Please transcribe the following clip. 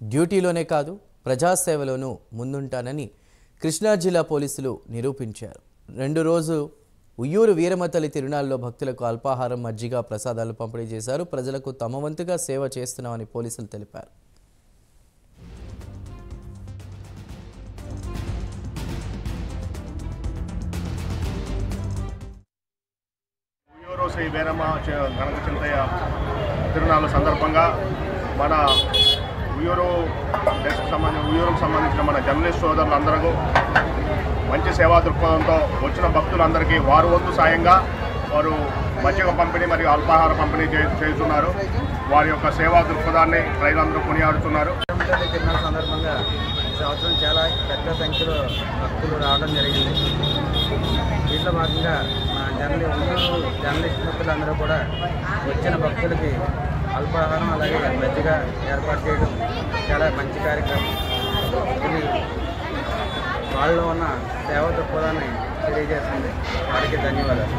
డ్యూటీలోనే కాదు ప్రజాసేవలోనూ ముందుంటానని కృష్ణా జిల్లా పోలీసులు నిరూపించారు. 2 రోజు ఉయ్యూరు వీరమతల్లి తిరునాళ్ళలో భక్తులకు అల్పాహారం, మజ్జిగ, ప్రసాదాలు పంపిణీ చేశారు. ప్రజలకు తమ వంతుగా సేవ చేస్తున్నామని పోలీసులు తెలిపారు. ఉయ్యూరు శ్రీ వీరమ్మ గణక చింతయ్య తిరునాళ్ళ సందర్భంగా మన ఉయ్యూరుకు సంబంధించిన మన జర్నలిస్ట్ సోదరులందరూ మంచి సేవా దృక్పథంతో వచ్చిన భక్తులందరికీ వారు వంతు సాయంగా వారు మజ్జిగ పంపిణీ మరియు అల్పాహార పంపిణీ చేస్తున్నారు. వారి యొక్క సేవా దృక్పథాన్ని ప్రజలందరూ కొనియాడుతున్నారు. తిరునాళ్ళ సందర్భంగా ఈ సంవత్సరం చాలా పెద్ద సంఖ్యలో భక్తులు రావడం జరిగింది. దీంట్లో భాగంగా మా జర్నలిస్ట్ మిత్రులందరూ కూడా వచ్చిన భక్తులకి అల్పాహారం అలాగే మజ్జిగ ఏర్పాటు చేయడం చాలా మంచి కార్యక్రమం. ఇది వాళ్ళలో ఉన్న సేవా దృక్పథాన్ని తెలియజేస్తుంది. వారికి ధన్యవాదాలు.